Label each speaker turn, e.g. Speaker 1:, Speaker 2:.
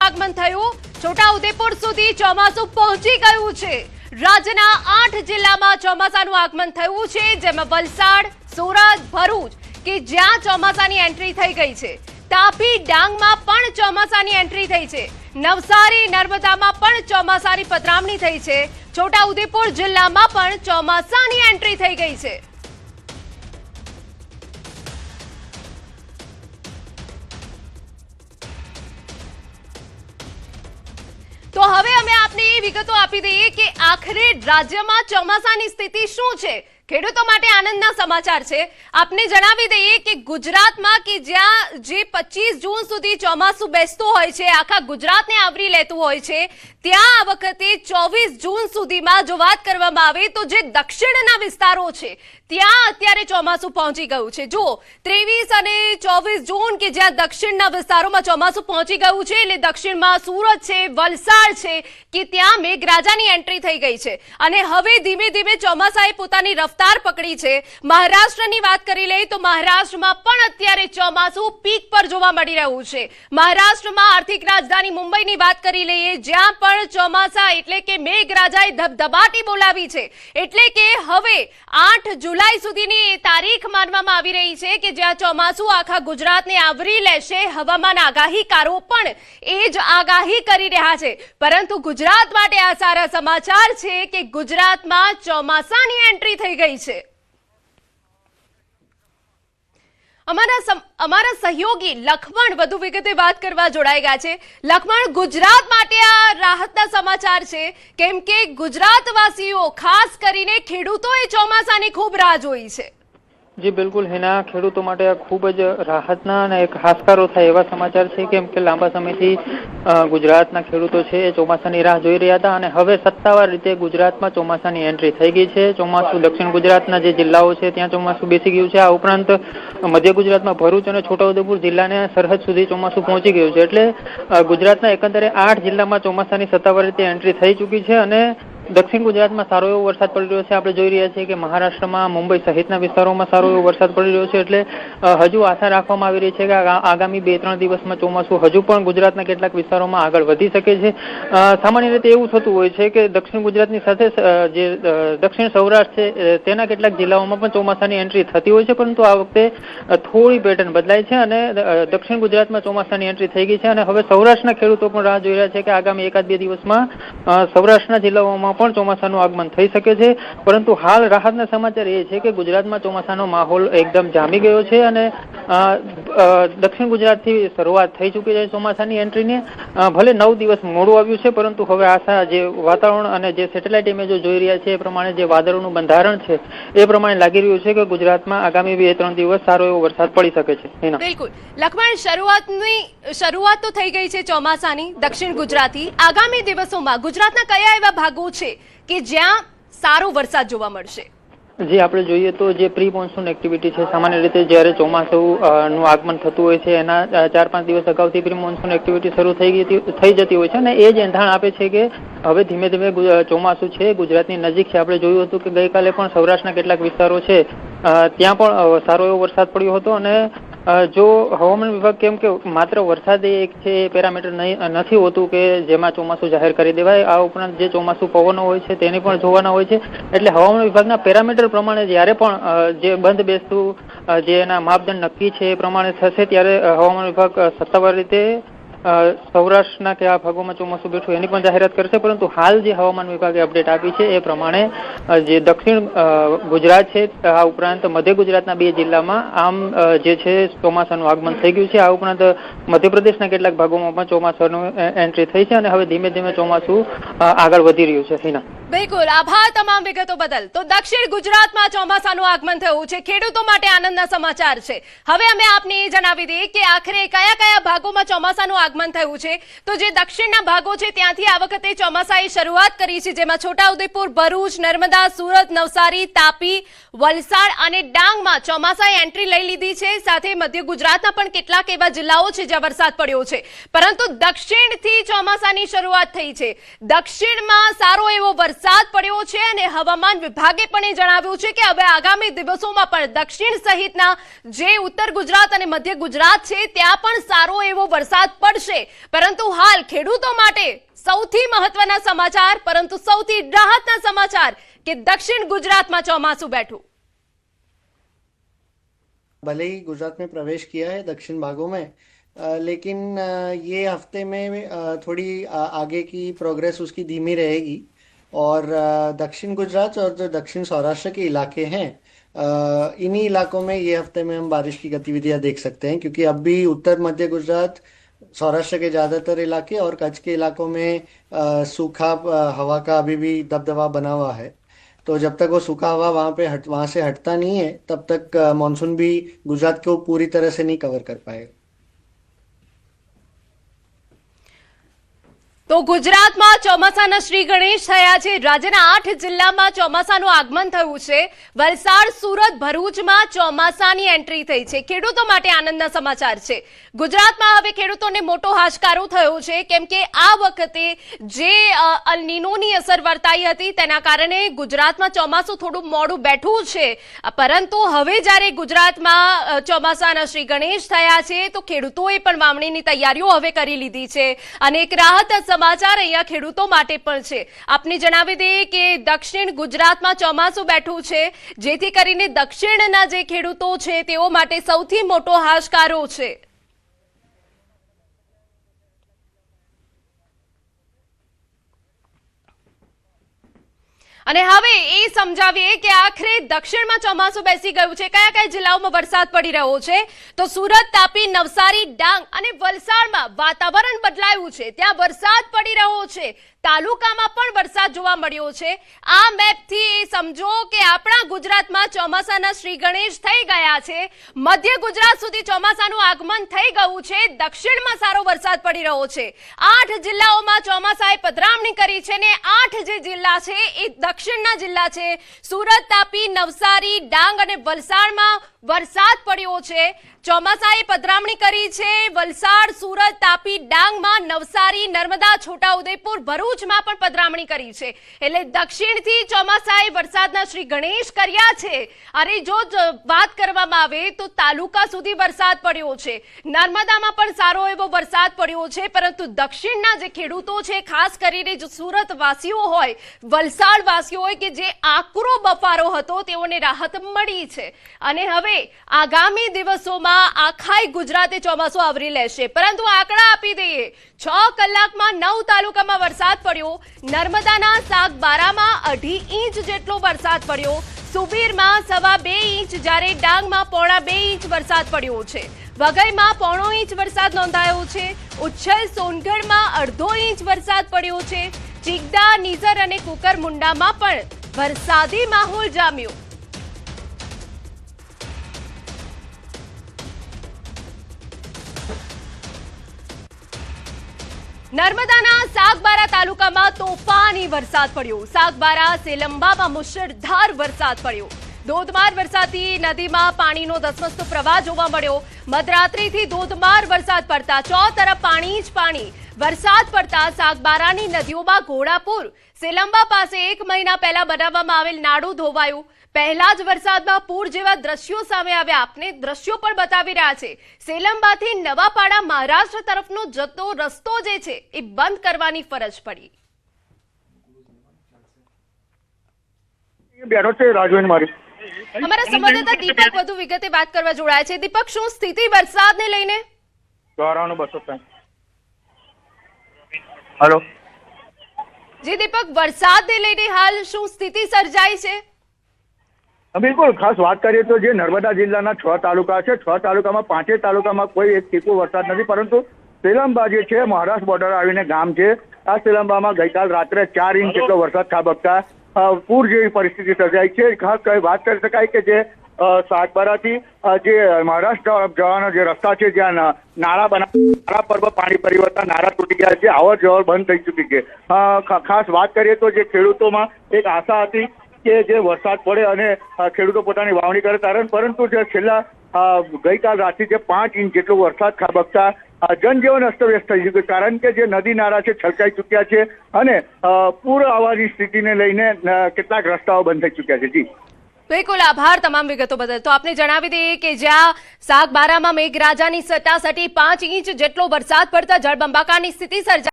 Speaker 1: આગમન થયું। છોટાઉદેપુર સુધી ચોમાસું પહોંચી ગયું છે। રાજ્યના 8 જિલ્લામાં ચોમાસાનું આગમન થયું છે, જેમાં વલસાડ, સુરત, ભરૂચ કે જ્યાં ચોમાસાની એન્ટ્રી થઈ ગઈ છે। તાપી, ડાંગમાં પણ ચોમાસાની એન્ટ્રી થઈ છે। નવસારી, નર્મદામાં પણ ચોમાસાની પધરામણી થઈ છે। છોટાઉદેપુર જિલ્લામાં પણ ચોમાસાની એન્ટ્રી થઈ ગઈ છે। તો હવે અમે આપને એ વિગતો આપી દઈએ કે આખરે રાજ્યમાં ચોમાસાની સ્થિતિ શું છે। ખેડૂતો માટે આનંદના સમાચાર છે। આપને જણાવી દઈએ કે ગુજરાતમાં કે જ્યાં જે 25 જૂન સુધી ચોમાસું બેસતું હોય છે, આખા ગુજરાતને આવરી લેતું હોય છે, ત્યાં આ વખતે 24 જૂન સુધીમાં જો વાત કરવામાં આવે તો જે દક્ષિણના વિસ્તારો છે ત્યાં અત્યારે ચોમાસું પહોંચી ગયું છે। જો 23 અને 24 જૂન કે જ્યાં દક્ષિણના વિસ્તારોમાં ચોમાસું પહોંચી ગયું છે, એટલે દક્ષિણમાં સુરત છે, વલસાડ છે કે ત્યાં મેઘરાજાની એન્ટ્રી થઈ ગઈ છે અને હવે ધીમે ધીમે ચોમાસાએ પોતાની રફતાર પકડી છે। મહારાષ્ટ્રની વાત કરી લઈએ તો મહારાષ્ટ્રમાં પણ અત્યારે ચોમાસું પીક પર જોવા મળી રહ્યું છે। મહારાષ્ટ્રમાં આર્થિક રાજધાની મુંબઈની વાત કરી લઈએ, જ્યાં પણ ચોમાસા એટલે કે મેઘરાજાએ ધબધબાટી બોલાવી છે। એટલે કે હવે 8 જુલાઈ સુધીની તારીખ માનવામાં આવી રહી છે કે જ્યાં ચોમાસું આખા ગુજરાતને આવરી લેશે। હવામાન આગાહીકારો પણ એ જ આગાહી કરી રહ્યા છે, પરંતુ ગુજરાત માટે આ સારા સમાચાર છે કે ગુજરાતમાં ચોમાસાની એન્ટ્રી થઈ ગઈ છે। અમારા સહયોગી લખમણ વધુ વિગતે વાત કરવા જોડાઈ ગયા છે। લખમણ, ગુજરાત માટે આ રાહતના સમાચાર છે, કેમ કે ગુજરાતવાસીઓ ખાસ કરીને ખેડૂતોએ ચોમાસાની ખૂબ રાહ જોઈ છે।
Speaker 2: જી બિલકુલ હિના, ખેડૂતો માટે આ ખૂબ જ રાહતના અને એક હાશકારો થાય એવા સમાચાર છે, કેમ કે લાંબા સમયથી ગુજરાતના ખેડૂતો છે એ ચોમાસાની રાહ જોઈ રહ્યા હતા અને હવે સત્તાવાર રીતે ગુજરાતમાં ચોમાસાની એન્ટ્રી થઈ ગઈ છે। ચોમાસું દક્ષિણ ગુજરાતના જે જિલ્લાઓ છે ત્યાં ચોમાસું બેસી ગયું છે। આ ઉપરાંત મધ્ય ગુજરાતમાં ભરૂચ અને છોટાઉદેપુર જિલ્લાને સરહદ સુધી ચોમાસું પહોંચી ગયું છે। એટલે ગુજરાતના એકંદરે 8 જિલ્લામાં ચોમાસાની સત્તાવાર રીતે એન્ટ્રી થઈ ચૂકી છે અને દક્ષિણ ગુજરાતમાં સારો એવો વરસાદ પડી રહ્યો છે। આપણે જોઈ રહ્યા છીએ કે મહારાષ્ટ્રમાં, મુંબઈ સહિતના વિસ્તારોમાં સારો એવો વરસાદ પડી રહ્યો છે। એટલે હજુ આશા રાખવામાં આવી રહી છે કે આગામી 2-3 દિવસમાં ચોમાસું હજુ પણ ગુજરાતના કેટલાક વિસ્તારોમાં આગળ વધી શકે છે। સામાન્ય રીતે એવું થતું હોય છે કે દક્ષિણ ગુજરાતની સાથે જે દક્ષિણ સૌરાષ્ટ્ર છે તેના કેટલાક જિલ્લાઓમાં પણ ચોમાસાની એન્ટ્રી થતી હોય છે, પરંતુ આ વખતે થોડી પેટર્ન બદલાય છે અને દક્ષિણ ગુજરાતમાં ચોમાસાની એન્ટ્રી થઈ ગઈ છે અને હવે સૌરાષ્ટ્રના ખેડૂતો પણ રાહ જોઈ રહ્યા છે કે આગામી 1-2 દિવસમાં સૌરાષ્ટ્રના જિલ્લાઓમાં પણ ચોમાસાનું આગમન થઈ શકે છે। પરંતુ હાલ રાહતના સમાચાર એ છે કે ગુજરાતમાં ચોમાસાનો માહોલ એકદમ જામી ગયો છે અને દક્ષિણ ગુજરાતથી શરૂઆત થઈ ચૂકી છે ચોમાસાની એન્ટ્રીની। ભલે 9 દિવસ મોડું આવ્યું છે, પરંતુ હવે આશા જે વાતાવરણ અને જે સેટેલાઇટ ઇમેજો જોઈ રહ્યા છે એ પ્રમાણે જે વાદળોનું બંધારણ છે એ પ્રમાણે લાગી રહ્યું છે કે ગુજરાતમાં આગામી 2-3 દિવસ સારો એવો વરસાદ પડી શકે છે।
Speaker 1: બિલકુલ લખમણ, શરૂઆત તો થઈ ગઈ છે ચોમાસાની દક્ષિણ ગુજરાતથી। આગામી દિવસોમાં ગુજરાતના કયા એવા ભાગો છે કે જ્યાં સારો વરસાદ જોવા મળશે?
Speaker 2: જે આપણે જોઈએ તો જે પ્રી મોન્સૂન એક્ટિવિટી છે, સામાન્ય રીતે જ્યારે ચોમાસું નું આગમન થતું હોય છે એના 4-5 દિવસ અગાઉથી પ્રી મોન્સૂન એક્ટિવિટી શરૂ થઈ જતી હોય છે અને એ જ એંધાણ આપે છે કે હવે ધીમે ધીમે ચોમાસું છે ગુજરાતની નજીક છે। આપણે જોયું હતું કે ગઈકાલે પણ સૌરાષ્ટ્રના કેટલાક વિસ્તારો છે ત્યાં પણ સારો એવો વરસાદ પડ્યો હતો અને જો હવામાન વિભાગ કેમ કે માત્ર વરસાદ એક છે એ પેરામીટર નથી હોતું કે જેમાં ચોમાસું જાહેર કરી દેવાય, આ ઉપરાંત જે ચોમાસું પવનો હોય છે તેને પણ જોવાના હોય છે। એટલે હવામાન વિભાગના પેરામીટર પ્રમાણે જ્યારે પણ જે બંધ બેસતું જે એના માપદંડ નક્કી છે એ પ્રમાણે થશે ત્યારે હવામાન વિભાગ સત્તાવાર રીતે સૌરાષ્ટ્રના કે આ ભાગોમાં ચોમાસું બેઠું એની પણ જાહેરાત કરશે। પરંતુ હાલ જે હવામાન વિભાગે અપડેટ આપી છે એ પ્રમાણે જે દક્ષિણ ગુજરાત છે આ ઉપરાંત મધ્ય ગુજરાતના 2 જિલ્લામાં આમ જે છે ચોમાસાનું આગમન થઈ ગયું છે। આ ઉપરાંત મધ્યપ્રદેશના કેટલાક ભાગોમાં પણ ચોમાસાનું એન્ટ્રી થઈ છે અને હવે ધીમે ધીમે ચોમાસું આગળ વધી રહ્યું છે। હિના,
Speaker 1: બિલકુલ આભાર તમામ વિગતો બદલ। તો દક્ષિણ ગુજરાતમાં ચોમાસાનું આગમન થયું છે, ખેડૂતો માટે આનંદના સમાચાર છે। હવે અમે આપને એ જણાવી દઈએ કે આખરે કયા કયા ભાગોમાં ચોમાસાનું આગમન થયું છે। તો જે દક્ષિણના ભાગો છે ત્યાંથી આ વખતે ચોમાસાએ શરૂઆત કરી છે, જેમાં છોટાઉદેપુર, ભરૂચ, નર્મદા, સુરત, નવસારી, તાપી, વલસાડ અને ડાંગમાં ચોમાસાએ એન્ટ્રી લઈ લીધી છે। સાથે મધ્ય ગુજરાતના પણ કેટલાક એવા જિલ્લાઓ છે જ્યાં વરસાદ પડ્યો છે, પરંતુ દક્ષિણથી ચોમાસાની શરૂઆત થઈ છે। દક્ષિણમાં સારો એવો વરસાદ વરસાદ પડ્યો છે અને હવામાન વિભાગે પણ એ જણાવ્યું છે કે હવે આગામી દિવસોમાં પણ દક્ષિણ સહિતના જે ઉત્તર ગુજરાત અને મધ્ય ગુજરાત છે ત્યાં પણ સારો એવો વરસાદ પડશે। પરંતુ હાલ ખેડૂતો માટે સૌથી મહત્વના સમાચાર, પરંતુ સૌથી રાહતના સમાચાર કે દક્ષિણ ગુજરાતમાં ચોમાસું બેઠું।
Speaker 3: भले ही गुजरात में प्रवेश किया है दक्षिण भागों में, लेकिन ये हफ्ते में थोड़ी आगे की प्रोग्रेस उसकी धीमी रहेगी और दक्षिण गुजरात और जो दक्षिण सौराष्ट्र के इलाके हैं इन्हीं इलाकों में ये हफ्ते में हम बारिश की गतिविधियां देख सकते हैं, क्योंकि अब भी उत्तर मध्य गुजरात, सौराष्ट्र के ज़्यादातर इलाके और कच्छ के इलाकों में सूखा हवा का अभी भी दबदबा बना हुआ है। तो जब तक वो सूखा हवा वहाँ से हटता नहीं है तब तक मानसून भी गुजरात को पूरी तरह से नहीं कवर कर पाएगा।
Speaker 1: તો ગુજરાતમાં ચોમાસાના શ્રી ગણેશ થયા છે। રાજ્યના 8 જિલ્લામાં ચોમાસાનું આગમન થયું છે। વલસાડ, સુરત, ભરૂચમાં ચોમાસાની એન્ટ્રી થઈ છે। ખેડૂતો માટે આનંદના સમાચાર છે। ગુજરાતમાં હવે ખેડૂતોને મોટો હાશકારો થયો છે, કેમ કે આ વખતે જે અલ નીનોની અસર વર્તાઈ હતી તેના કારણે ગુજરાતમાં ચોમાસું થોડું મોડું બેઠું છે, પરંતુ હવે જ્યારે ગુજરાતમાં ચોમાસાના શ્રી ગણેશ થયા છે તો ખેડૂતોએ પણ વાવણીની તૈયારીઓ હવે કરી લીધી છે અને એક રાહત સમાચાર અહીંયા ખેડૂતો માટે પણ છે। આપને જણાવી દઈએ કે દક્ષિણ ગુજરાતમાં ચોમાસું બેઠું છે, જેથી કરીને દક્ષિણના જે ખેડૂતો છે તેઓ માટે સૌથી મોટો હાશકારો છે। અને હવે એ સમજાવીએ કે આખરે દક્ષિણમાં ચોમાસું બેસી ગયું છે। કયા કયા જિલ્લાઓમાં વરસાદ પડી રહ્યો છે? તો સુરત, તાપી, નવસારી, ડાંગ અને વલસાડમાં વાતાવરણ બદલાયું છે, ત્યાં વરસાદ પડી રહ્યો છે। તાલુકામાં પણ વરસાદ જોવા મળ્યો છે। આ મેપથી એ સમજો કે આપણા ગુજરાતમાં ચોમાસાના શ્રી ગણેશ થઈ ગયા છે। મધ્ય ગુજરાત સુધી ચોમાસાનું આગમન થઈ ગયું છે। દક્ષિણમાં સારો વરસાદ પડી રહ્યો છે। 8 જિલ્લાઓમાં ચોમાસાએ પધરામણી કરી છે ને 8 જે જિલ્લા છે એ દક્ષિણના જિલ્લા છે। સુરત, તાપી, નવસારી, ડાંગ અને વલસાડમાં વરસાદ પડ્યો છે। ચોમાસાએ પધરામણી કરી છે વલસાડ, સુરત, તાપી, ડાંગમાં, નવસારી, નર્મદા, છોટાઉદેપુર, ભરૂચમાં પણ પધરામણી કરી છે। એટલે દક્ષિણથી ચોમાસાએ વરસાદના શ્રી ગણેશ કર્યા છે। અને જો વાત કરવામાં આવે તો તાલુકા સુધી વરસાદ પડ્યો છે, નર્મદામાં પણ સારો એવો વરસાદ પડ્યો છે, પરંતુ દક્ષિણના જે ખેડૂતો છે, ખાસ કરીને જો સુરત વાસીઓ હોય, વલસાડ વાસીઓ હોય કે જે આકરો બફારો હતો, તેઓને રાહત મળી છે અને હવે આગામી દિવસોમાં આખાય ગુજરાતે ચોમાસું આવરી લેશે। પરંતુ આંકડા આપી દઈએ, 6 કલાકમાં 9 તાલુકામાં વરસાદ પડ્યો। નર્મદાના સાગબારામાં 2.5 ઇંચ જેટલો વરસાદ પડ્યો, સુબીરમાં 2.25 ઇંચ, જ્યારે ડાંગમાં 1.25 ઇંચ વરસાદ પડ્યો છે। વઘઈમાં 1.25 ઇંચ વરસાદ નોંધાયો છે। ઉચ્છલ, સોનગઢમાં 1/2 ઇંચ વરસાદ પડ્યો છે। ચિગડા, નીઝર અને કુકરમુંડામાં પણ વરસાદી માહોલ જામ્યો। નર્મદાના સાગબારા તાલુકામાં તોફાની વરસાદ પડ્યો। સાગબારા, સેલંબામાં મુશળધાર વરસાદ પડ્યો। ધોધમાર વરસાદથી નદીમાં પાણીનો ધસમસતો પ્રવાહ જોવા મળ્યો। મધરાત્રિથી ધોધમાર વરસાદ પડતા ચોતરફ પાણી જ પાણી। વરસાદ પડતા સાગબારાની નદીઓમાં ઘોડાપુર, સેલંબા પાસે 1 મહિના પહેલા બનાવવામાં આવેલ નાડું ધોવાયું। પહેલા જ વરસાદમાં પૂર જેવા દ્રશ્યો સામે આવ્યા। આપને દ્રશ્યો પણ બતાવી રહ્યા છે। સેલંબાથી નવાપાડા મહારાષ્ટ્ર તરફનો જતો રસ્તો જે છે એ બંધ કરવાની ફરજ પડી।
Speaker 4: બેઠો છે રાજવેન મારી
Speaker 1: અમારા સંવાદદાતા દીપક વધુ વિગતે વાત કરવા જોડાયા છે। દીપક, શું સ્થિતિ વરસાદને લઈને?
Speaker 4: 260। હેલો
Speaker 1: જી દીપક, વરસાદને લઈને હાલ શું સ્થિતિ સર્જાઈ છે?
Speaker 4: બિલકુલ, ખાસ વાત કરીએ તો જે નર્મદા જિલ્લાના 6 તાલુકા છે, 6 તાલુકામાં 5 તાલુકામાં કોઈ એક ટીપો વરસાદ નથી, પરંતુ સેલંબા જે છે મહારાષ્ટ્ર બોર્ડર આવીને ગામ છે, આ સેલંબામાં ગઈકાલ રાત્રે 4 ઇંચ જેટલો વરસાદ ખાબકતા પૂર જેવી પરિસ્થિતિ સર્જાઈ છે। ખાસ કરી વાત કરી શકાય કે જે સાગબારાથી જે મહારાષ્ટ્ર જવાનો જે રસ્તા છે, જ્યાં નાળા પર પાણી પરિવર્તન, નાળા તૂટી ગયા છે, આવર જવર બંધ થઈ ચૂકી છે। ખાસ વાત કરીએ તો જે ખેડૂતોમાં એક આશા હતી કે જે વરસાદ પડે અને ખેડૂતો પોતાની વાવણી કરે, પરંતુ જે છેલ્લા ગઈકાલ રાતથી જે 5 ઇંચ જેટલો વરસાદ ખાબકતા જનજીવન અસ્તવ્યસ્ત થઈ ચૂક્યું, કારણ કે જે નદી નાળા છે છલકાઈ ચૂક્યા છે અને પૂર આવવાની સ્થિતિને લઈને કેટલાક રસ્તાઓ બંધ થઈ ચૂક્યા છે. જી
Speaker 1: બિલકુલ, આભાર તમામ વિગતો બદલ. તો આપને જણાવી દઈએ કે જ્યાં સાગબારામાં મેઘરાજાની સટાસટી 5 ઇંચ જેટલો વરસાદ પડતા જળબંબાકારની સ્થિતિ સર્જાઈ.